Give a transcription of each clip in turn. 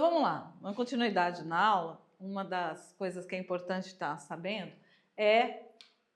Vamos lá, uma continuidade na aula. Uma das coisas que é importante estar sabendo é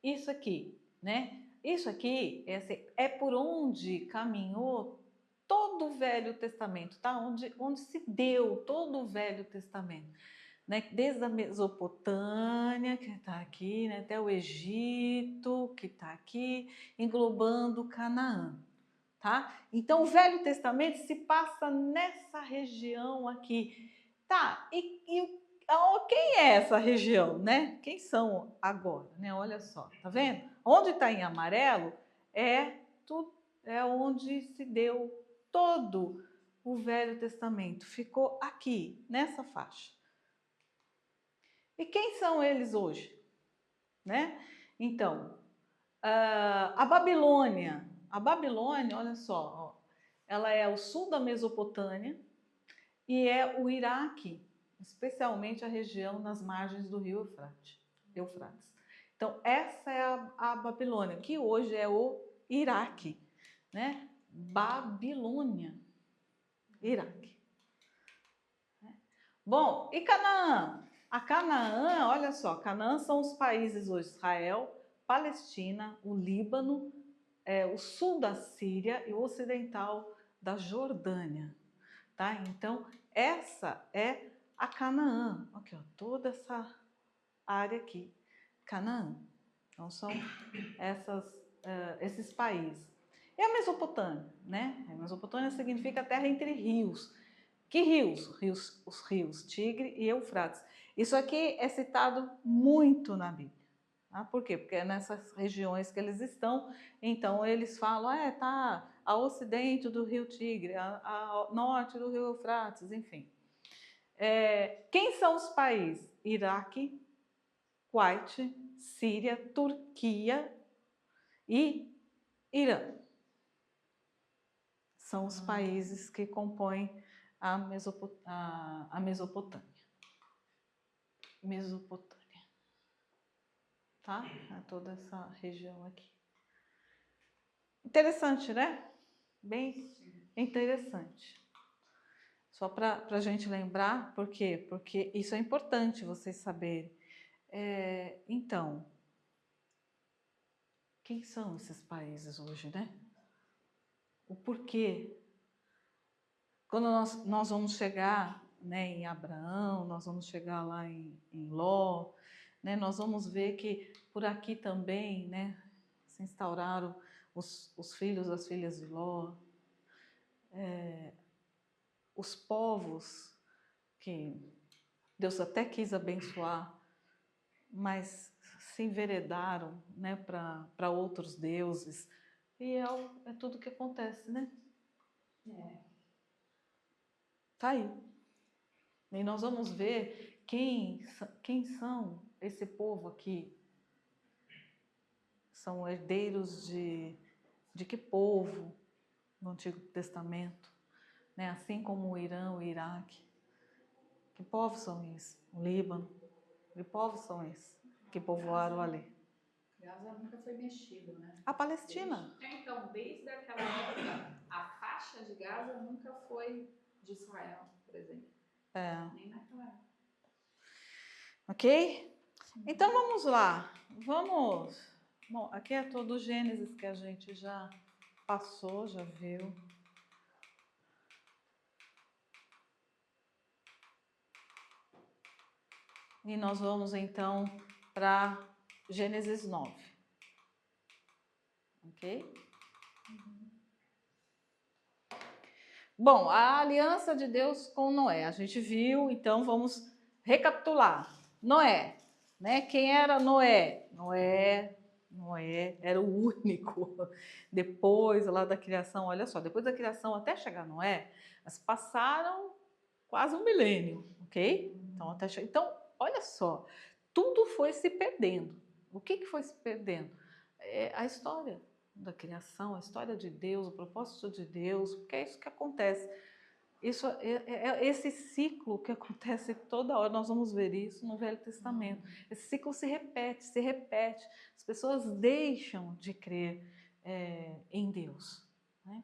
isso aqui, né? Isso aqui é por onde caminhou todo o Velho Testamento, tá? Onde se deu todo o Velho Testamento, né? Desde a Mesopotâmia, que está aqui, né? Até o Egito, que está aqui, englobando Canaã. Tá? Então o Velho Testamento se passa nessa região aqui. Tá, quem é essa região, né? Quem são agora, né? Olha só, tá vendo? Onde está em amarelo é onde se deu todo o Velho Testamento. Ficou aqui, nessa faixa. E quem são eles hoje, né? Então, a Babilônia, olha só, ó, ela é o sul da Mesopotâmia e é o Iraque, especialmente a região nas margens do rio Eufrates. Então, essa é a Babilônia, que hoje é o Iraque, né? Babilônia, Iraque. Bom, e Canaã? A Canaã, olha só, Canaã são os países hoje, Israel, Palestina, o Líbano, o sul da Síria e o ocidental da Jordânia, tá? Então, essa é a Canaã, aqui, ó, toda essa área aqui, Canaã. Então, são esses países. E a Mesopotâmia, né? A Mesopotâmia significa terra entre rios. Que rios? Os rios Tigre e Eufrates. Isso aqui é citado muito na Bíblia. Ah, por quê? Porque é nessas regiões que eles estão, então eles falam, tá a ocidente do rio Tigre, a norte do rio Eufrates, enfim. Quem são os países? Iraque, Kuwait, Síria, Turquia e Irã. São os países que compõem a Mesopotâmia. Tá? É toda essa região aqui. Interessante, né? Bem interessante. Só para a gente lembrar, por quê? Porque isso é importante vocês saberem. Então, quem são esses países hoje, né? O porquê? Quando nós vamos chegar, né, em Abraão, nós vamos chegar lá em Ló, né, nós vamos ver que por aqui também, né, se instauraram os filhos, as filhas de Ló, os povos que Deus até quis abençoar, mas se enveredaram, né, para outros deuses. E é tudo que acontece, né? Tá aí. E nós vamos ver quem são esse povo aqui. São herdeiros de que povo no Antigo Testamento? Né? Assim como o Irã, o Iraque. Que povos são esses? O Líbano. Que povos são esses que povoaram ali? Gaza nunca foi mexido, né? A Palestina. Então, desde aquela época, a faixa de Gaza nunca foi de Israel, por exemplo. Nem naquela época. Ok? Então vamos lá. Bom, aqui é todo o Gênesis que a gente já passou, já viu. E nós vamos então para Gênesis 9. Ok? Bom, a aliança de Deus com Noé, a gente viu, então vamos recapitular. Noé, né? Quem era Noé? Noé era o único. Depois lá da criação, olha só, depois da criação até chegar Noé, passaram quase um milênio, ok? Então, olha só, tudo foi se perdendo. O que foi se perdendo? A história da criação, a história de Deus, o propósito de Deus, porque é isso que acontece. Isso é esse ciclo que acontece toda hora, nós vamos ver isso no Velho Testamento. Esse ciclo se repete, se repete. As pessoas deixam de crer em Deus, né?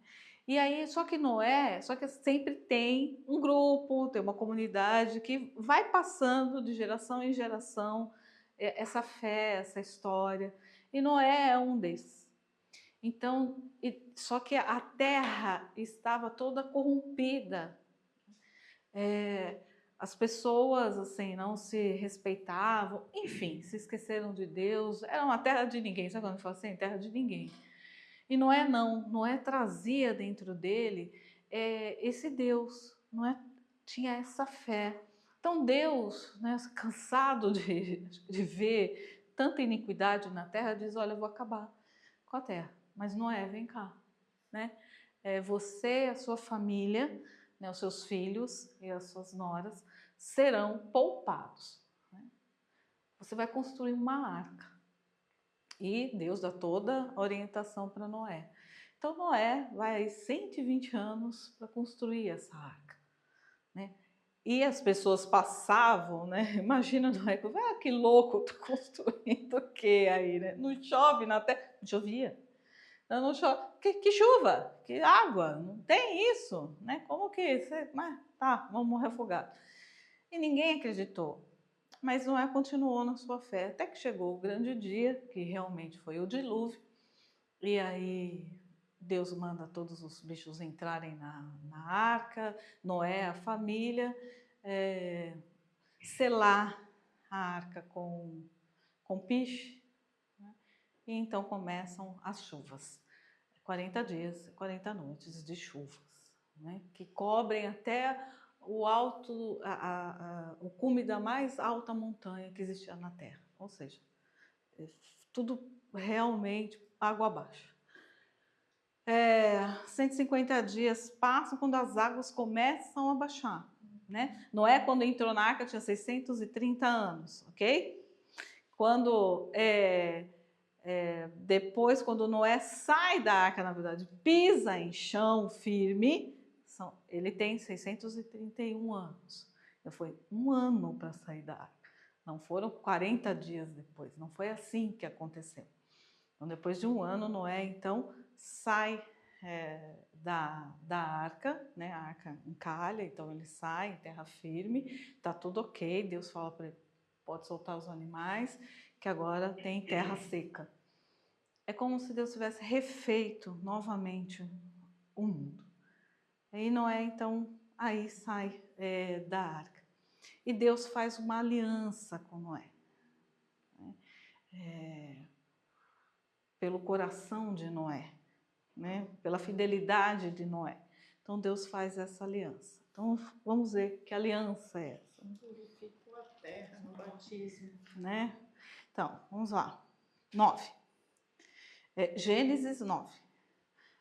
E aí, só que sempre tem um grupo, tem uma comunidade que vai passando de geração em geração essa fé, essa história. E Noé é um desses. Então, só que a terra estava toda corrompida. As pessoas assim não se respeitavam, enfim, se esqueceram de Deus. Era uma terra de ninguém, sabe quando fala assim? Terra de ninguém. E Noé trazia dentro dele esse Deus, tinha essa fé. Então Deus, né, cansado de ver tanta iniquidade na terra, diz: olha, eu vou acabar com a terra. Mas Noé, vem cá, né? Você, a sua família, né, os seus filhos e as suas noras serão poupados. Né? Você vai construir uma arca. E Deus dá toda a orientação para Noé. Então Noé vai aí 120 anos para construir essa arca. Né? E as pessoas passavam, né? Imagina Noé, que louco, tô construindo o quê aí, né? Não chove na terra, não chovia. Não chove. Que chuva, que água, não tem isso, né? Como que mas tá, vamos morrer afogado. E ninguém acreditou. Mas Noé continuou na sua fé, até que chegou o grande dia, que realmente foi o dilúvio, e aí Deus manda todos os bichos entrarem na arca, Noé, a família, selar a arca com piche, né? E então começam as chuvas. 40 dias, 40 noites de chuvas, né? Que cobrem até o alto, o cume da mais alta montanha que existia na Terra. Ou seja, tudo realmente água abaixo. 150 dias passam quando as águas começam a baixar. Né? Noé, quando entrou na arca, tinha 630 anos, ok? Quando depois, quando Noé sai da arca, na verdade, pisa em chão firme, ele tem 631 anos. Então, foi um ano para sair da arca. Não foram 40 dias depois. Não foi assim que aconteceu. Então, depois de um ano, Noé, então, sai da arca, né? A arca encalha, então ele sai em terra firme, tá tudo ok. Deus fala para ele: pode soltar os animais, que agora tem terra seca. É como se Deus tivesse refeito novamente o mundo. E Noé, então, aí sai da arca. E Deus faz uma aliança com Noé. Pelo coração de Noé, né? Pela fidelidade de Noé. Então, Deus faz essa aliança. Então, vamos ver que aliança é essa. Purificou a terra no batismo. Né? Então, vamos lá. 9. Gênesis 9.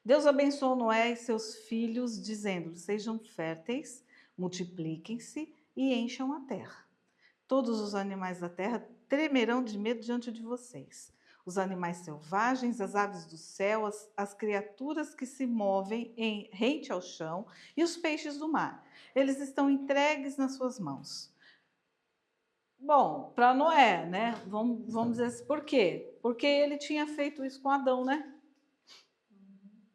Deus abençoou Noé e seus filhos, dizendo: sejam férteis, multipliquem-se e encham a terra. Todos os animais da terra tremerão de medo diante de vocês. Os animais selvagens, as aves do céu, as criaturas que se movem rente ao chão e os peixes do mar. Eles estão entregues nas suas mãos. Bom, para Noé, né? Vamos dizer assim, por quê? Porque ele tinha feito isso com Adão, né?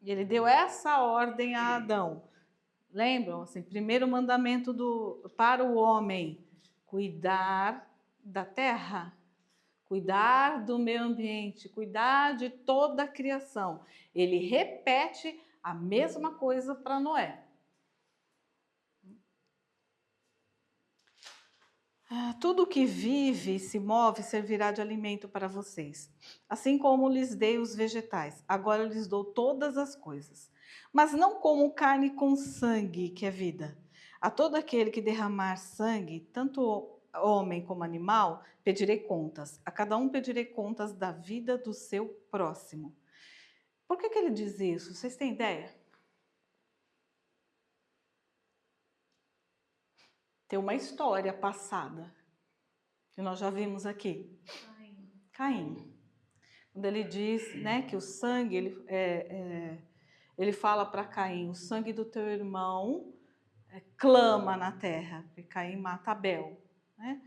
E ele deu essa ordem a Adão. Lembram? Assim, primeiro mandamento para o homem: cuidar da terra, cuidar do meio ambiente, cuidar de toda a criação. Ele repete a mesma coisa para Noé. Tudo que vive e se move servirá de alimento para vocês, assim como lhes dei os vegetais. Agora lhes dou todas as coisas. Mas não como carne com sangue, que é vida. A todo aquele que derramar sangue, tanto homem como animal, pedirei contas. A cada um pedirei contas da vida do seu próximo. Por que ele diz isso? Vocês têm ideia? Tem uma história passada que nós já vimos aqui. Caim. Quando ele diz, né, que o sangue, ele fala para Caim: o sangue do teu irmão clama na terra, porque Caim mata Abel, né?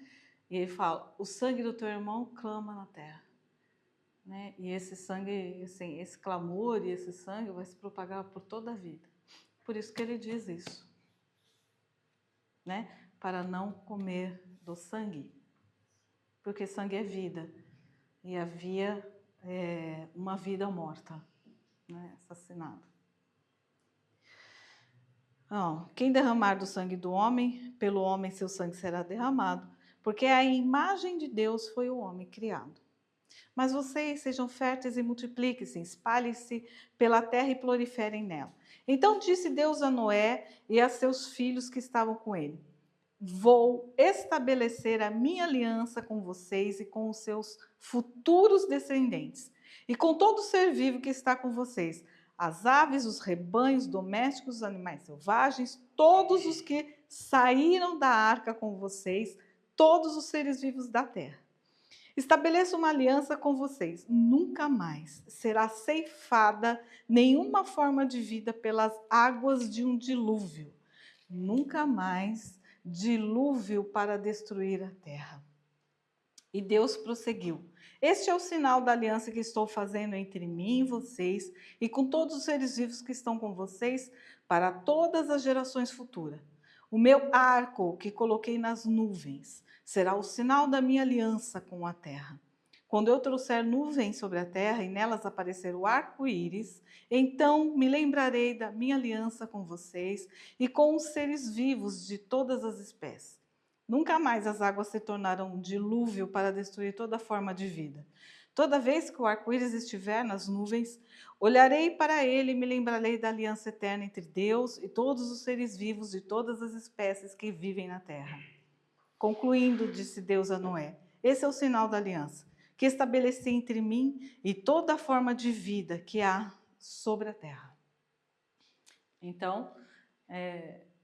E ele fala: o sangue do teu irmão clama na terra, né? E esse sangue, assim, esse clamor e esse sangue vai se propagar por toda a vida. Por isso que ele diz isso, né? Para não comer do sangue, porque sangue é vida, e havia uma vida morta, né? Assassinada. Quem derramar do sangue do homem, pelo homem seu sangue será derramado, porque a imagem de Deus foi o homem criado. Mas vocês sejam férteis e multipliquem-se, espalhem-se pela terra e proliferem nela. Então disse Deus a Noé e a seus filhos que estavam com ele: vou estabelecer a minha aliança com vocês e com os seus futuros descendentes, e com todo ser vivo que está com vocês, as aves, os rebanhos domésticos, os animais selvagens, todos os que saíram da arca com vocês, todos os seres vivos da terra. Estabeleço uma aliança com vocês. Nunca mais será ceifada nenhuma forma de vida pelas águas de um dilúvio. Nunca mais dilúvio para destruir a terra. E Deus prosseguiu: este é o sinal da aliança que estou fazendo entre mim e vocês e com todos os seres vivos que estão com vocês para todas as gerações futuras. O meu arco que coloquei nas nuvens será o sinal da minha aliança com a terra. Quando eu trouxer nuvens sobre a terra e nelas aparecer o arco-íris, então me lembrarei da minha aliança com vocês e com os seres vivos de todas as espécies. Nunca mais as águas se tornarão um dilúvio para destruir toda forma de vida. Toda vez que o arco-íris estiver nas nuvens, olharei para ele e me lembrarei da aliança eterna entre Deus e todos os seres vivos de todas as espécies que vivem na terra. Concluindo, disse Deus a Noé: esse é o sinal da aliança que estabeleci entre mim e toda a forma de vida que há sobre a terra. Então,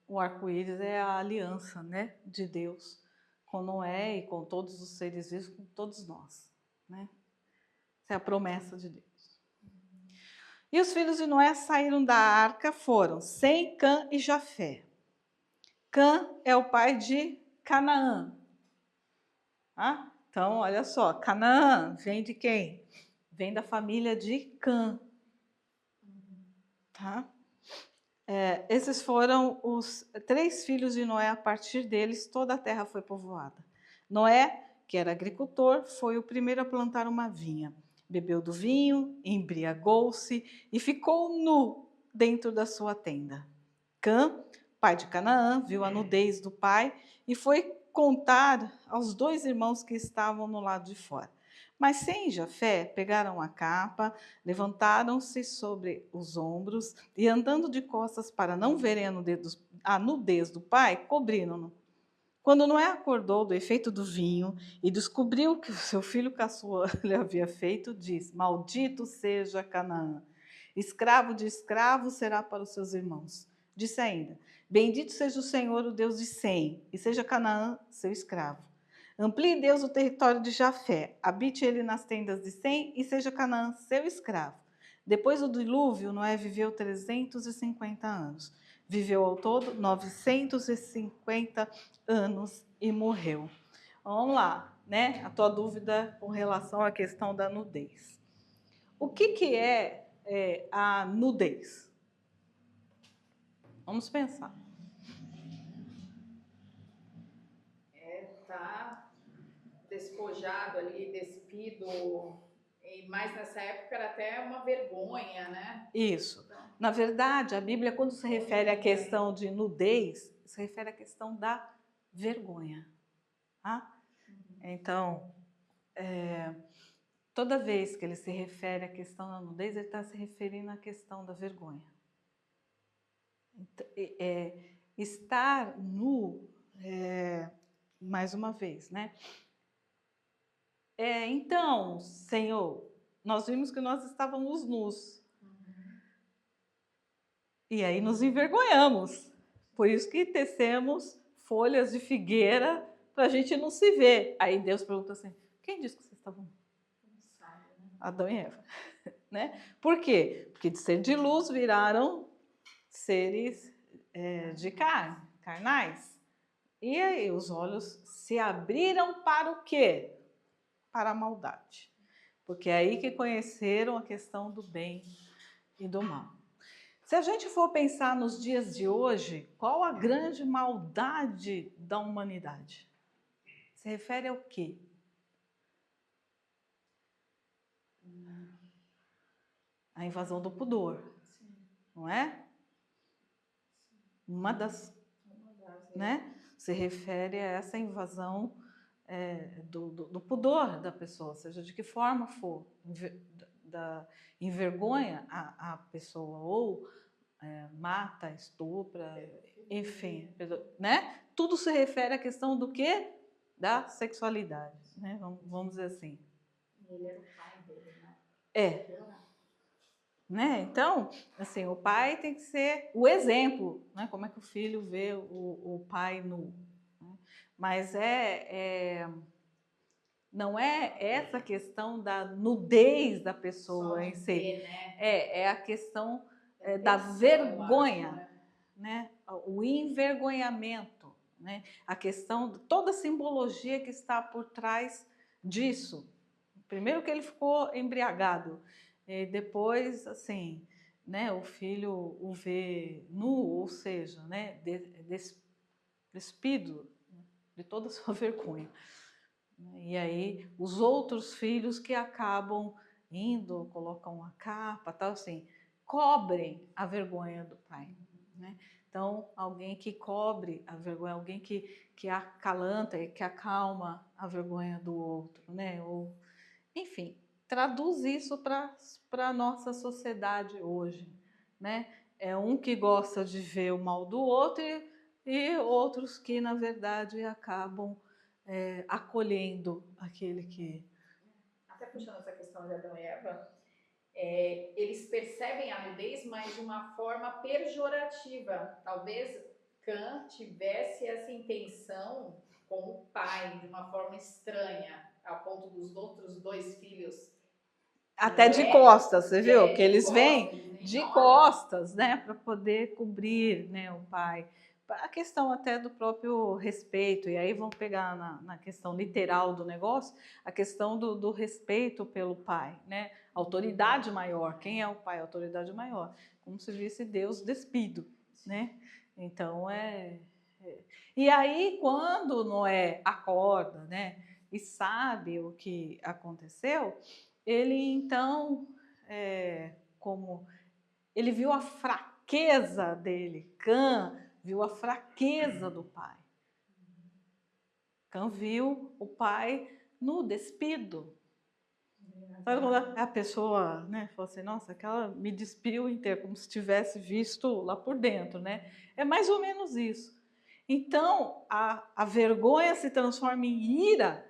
o arco-íris é a aliança, né, de Deus com Noé e com todos os seres vivos, com todos nós, né? Essa é a promessa de Deus. E os filhos de Noé saíram da arca, foram Sem, Cã e Jafé. Cã é o pai de Canaã. Então, olha só, Canaã vem de quem? Vem da família de Cã. Tá? Esses foram os 3 filhos de Noé. A partir deles, toda a terra foi povoada. Noé, que era agricultor, foi o primeiro a plantar uma vinha. Bebeu do vinho, embriagou-se e ficou nu dentro da sua tenda. Cã, pai de Canaã, viu a nudez do pai e foi contar aos 2 irmãos que estavam no lado de fora. Mas Sem e Jafé pegaram a capa, levantaram-se sobre os ombros e, andando de costas para não verem a nudez do pai, cobriram-no. Quando Noé acordou do efeito do vinho e descobriu que o seu filho caçula lhe havia feito, disse: maldito seja Canaã, escravo de escravo será para os seus irmãos. Disse ainda: bendito seja o Senhor, o Deus de Sem, e seja Canaã seu escravo. Amplie Deus o território de Jafé, habite ele nas tendas de Sem, e seja Canaã seu escravo. Depois do dilúvio, Noé viveu 350 anos. Viveu ao todo 950 anos e morreu. Vamos lá, né? A tua dúvida com relação à questão da nudez. O que é a nudez? Vamos pensar. Tá despojado ali, despido, e mais nessa época era até uma vergonha, né? Isso. Na verdade, a Bíblia, quando se refere à questão de nudez, se refere à questão da vergonha. Tá? Então, toda vez que ele se refere à questão da nudez, ele está se referindo à questão da vergonha. Estar nu, mais uma vez, né? Então, Senhor, nós vimos que nós estávamos nus. E aí nos envergonhamos. Por isso que tecemos folhas de figueira para a gente não se ver. Aí Deus pergunta assim: quem disse que vocês estavam? Adão e Eva. Né? Por quê? Porque de ser de luz viraram seres de carne, carnais. E aí os olhos se abriram para o quê? Para a maldade. Porque é aí que conheceram a questão do bem e do mal. Se a gente for pensar nos dias de hoje, qual a grande maldade da humanidade? Se refere ao quê? A invasão do pudor, não é? Uma das, né? Se refere a essa invasão do pudor da pessoa, seja de que forma for, envergonha a pessoa ou mata, estupra, enfim, né? Tudo se refere à questão do quê? Da sexualidade, né? Vamos dizer assim. Ele era o pai dele, né? Né? Então, assim, o pai tem que ser o exemplo, né? Como é que o filho vê o pai nu. Né? Mas não é essa questão da nudez da pessoa em si. Né? É a questão da vergonha, acho, né? O envergonhamento, né? A questão, toda a simbologia que está por trás disso. Primeiro que ele ficou embriagado, e depois, assim, né, o filho o vê nu, ou seja, né, despido de toda a sua vergonha. E aí os outros filhos que acabam indo, colocam uma capa, tal, assim, cobrem a vergonha do pai, né? Então, alguém que cobre a vergonha, alguém que acalanta e que acalma a vergonha do outro, né? Ou, enfim, traduz isso para a nossa sociedade hoje, né? É um que gosta de ver o mal do outro e outros que, na verdade, acabam acolhendo aquele que... Até puxando essa questão de Adão e Eva, eles percebem a nudez, mas de uma forma pejorativa. Talvez Cã tivesse essa intenção com o pai, de uma forma estranha, a ponto dos outros dois filhos. Até de costas, você viu? Que eles vêm de costas, né? Para poder cobrir, né, o pai. A questão até do próprio respeito, e aí vamos pegar na questão literal do negócio, a questão do respeito pelo pai, né? Autoridade maior. Quem é o pai? Autoridade maior. Como se disse, Deus despido, né? Então E aí, quando Noé acorda, né? E sabe o que aconteceu, ele então, como ele viu a fraqueza dele, Cã viu a fraqueza do pai. Cã viu o pai no despido. Sabe quando a pessoa, né, fala assim, nossa, aquela me despiu inteira, como se tivesse visto lá por dentro, né? É mais ou menos isso. Então, a vergonha se transforma em ira,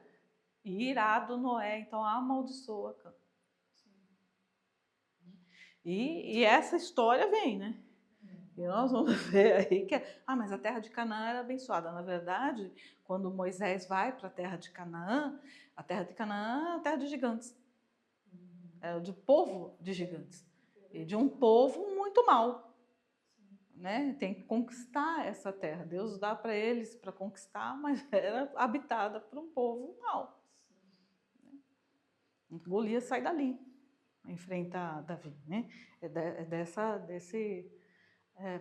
e irado Noé, então amaldiçoa Cã. E essa história vem, né? E nós vamos ver aí que mas a terra de Canaã era abençoada. Na verdade, quando Moisés vai para a terra de Canaã é a terra de gigantes. É de povo de gigantes. E de um povo muito mau. Né? Tem que conquistar essa terra. Deus dá para eles para conquistar, mas era habitada por um povo mau. Golias sai dali, enfrentar Davi, né? Desse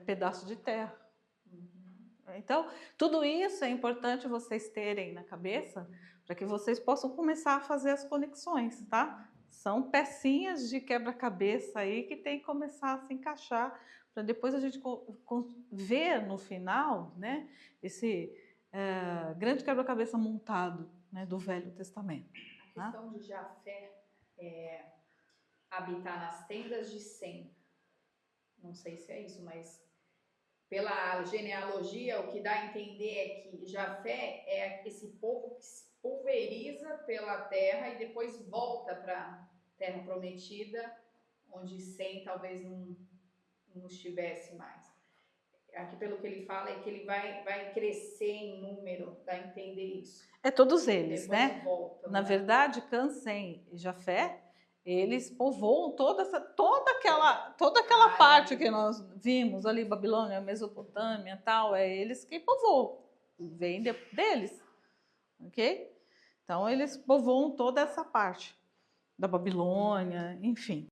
pedaço de terra. Então, tudo isso é importante vocês terem na cabeça para que vocês possam começar a fazer as conexões, tá? São pecinhas de quebra-cabeça aí que tem que começar a se encaixar para depois a gente ver no final, né, esse grande quebra-cabeça montado, né, do Velho Testamento. A questão de Jafé habitar nas tendas de Sem, não sei se é isso, mas pela genealogia, o que dá a entender é que Jafé é esse povo que se pulveriza pela terra e depois volta para a terra prometida, onde Sem talvez não estivesse mais. Aqui, pelo que ele fala, é que ele vai crescer em número, dá a entender isso. Todos eles, depois né? Voltam, Na né? verdade, Cã, Sem e Jafé, eles povoam toda aquela parte que nós vimos ali, Babilônia, Mesopotâmia, tal, eles que povoam, vem deles, ok? Então eles povoam toda essa parte da Babilônia, enfim.